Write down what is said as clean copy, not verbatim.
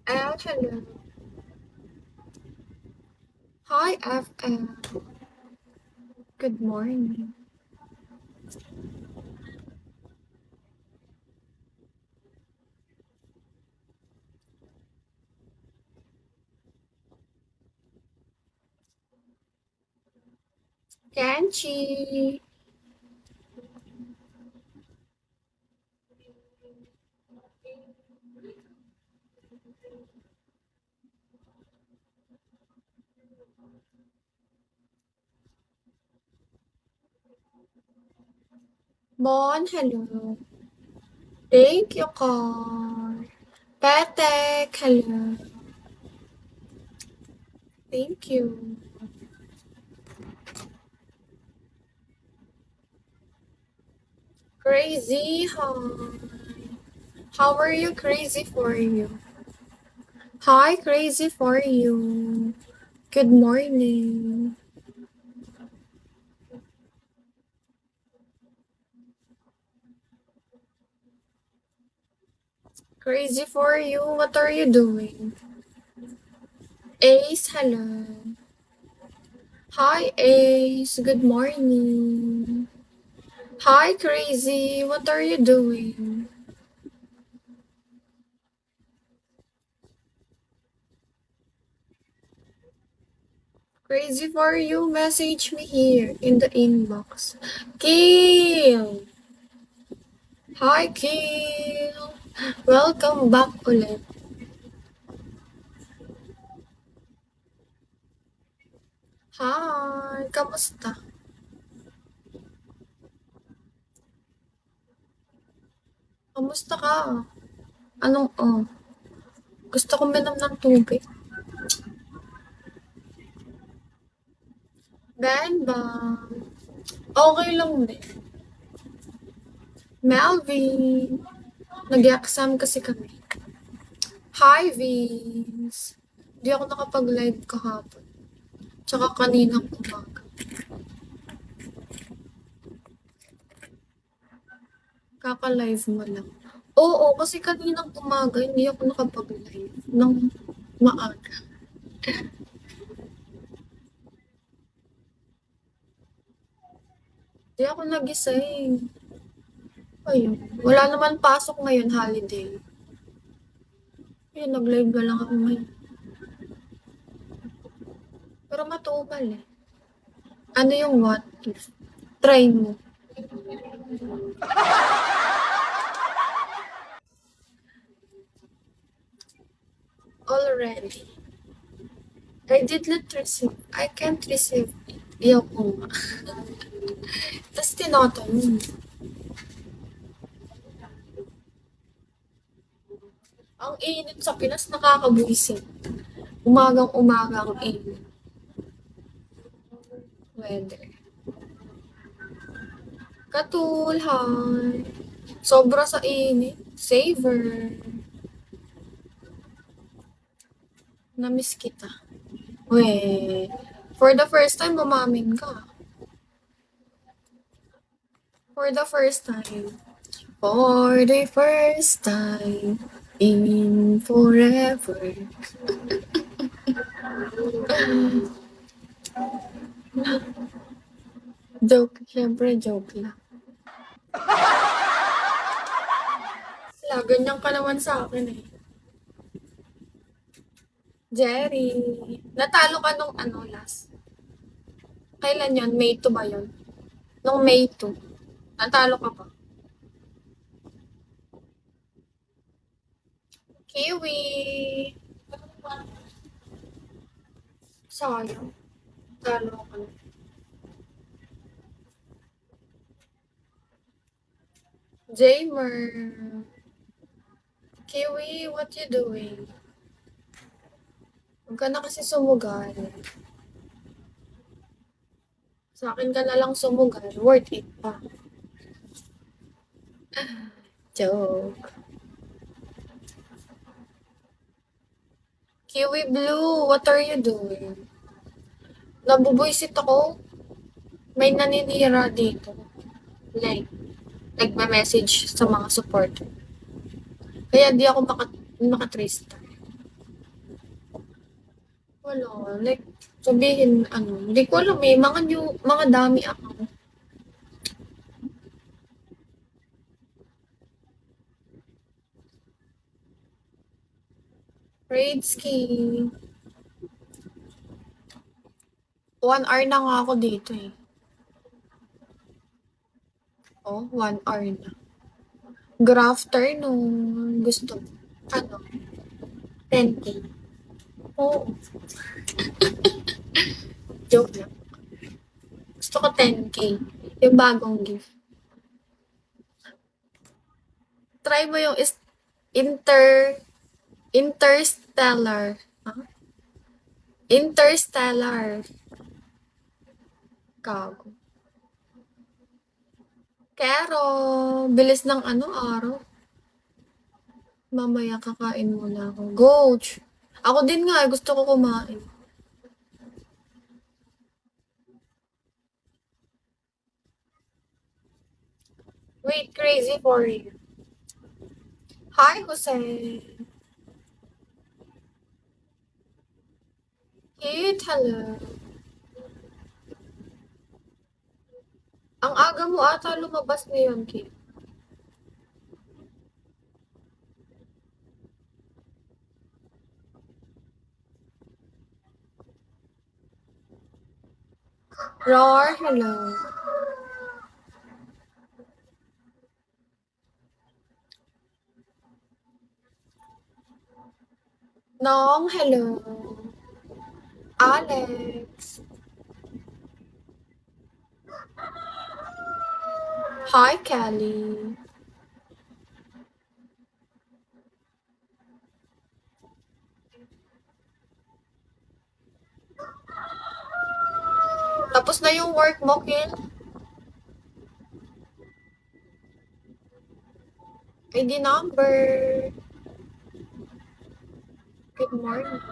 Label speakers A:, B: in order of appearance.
A: Hello. Hi, FM. Good morning. Kenchi. Bon, hello. Thank you, Carl. Petek, hello. Thank you. Crazy, huh? How are you, crazy for you? Hi, crazy for you. Good morning. Crazy for you. What are you doing? Ace, hello. Hi, Ace. Good morning. Hi, Crazy. What are you doing? Crazy for you. Message me here in the inbox. Kill! Hi, Kill! Welcome back ulit. Hi! Kamusta? Kamusta ka? Anong Gusto kong minom ng tubig. Ben Bang. Okay lang din. Melvin. Nag-exam kasi kami. Hi, Vince. Di ako nakapag-live kahapon. Tsaka kaninang umaga. Kaka-live mo lang. Oo, kasi kaninang umaga hindi ako nakapag-live ng maaga. Di ako nagising. Ayun. Wala naman pasok ngayon, holiday. Ayun, nag-live na lang ako ngayon. Pero matumal eh. Ano yung what if? Try mo. Already. I did not receive. I can't receive it. Iyaw ko nga. Tapos tinatanong. Ang init sa Pinas, nakakabuisit. Umagang-umaga ang init. Weather. Katulhan. Sobra sa init. Savor. Namiss kita. We. For the first time, mamamin ka. For the first time. For the first time. In forever. Joke. Siyempre, joke lang. Wala, ganyan ka naman sa akin eh. Jerry, natalo ka nung ano last. Kailan yun? May 2 ba yun? Nung May 2. Natalo ka pa. Kiwi! Sayang. Talo ka na. Jamer! Kiwi, what you doing? Huwag ka na kasi sumugal. Sa akin ka na lang sumugal. Worth it pa. Joke. Kiwi Blue, what are you doing? Nabubuisit ako. May naninira dito. Like, nagme-message sa mga supporter. Kaya di ako makatrace. Wala. Like, sabihin, ano, hindi ko alam eh. Mga dami ako. Grade ski. 1 hour na nga ako dito eh. Oh, 1 hour na. Grafter nung gusto. Ano? 10K. Oo. Joke lang. Gusto ko 10K. Yung bagong gift. Try mo yung Interstellar. Huh? Interstellar. Gago. Kero, bilis ng ano, araw. Mamaya kakain muna ako. Goch! Ako din nga, gusto ko kumain. Wait, crazy for you. Hi, Jose. Kate, hello. Ang aga mo ata lumabas ngayon, Kate. Rar, hello. Nong, hello. Alex. Hi, Kelly. Tapos na yung work mo, Kin? ID number. Good morning.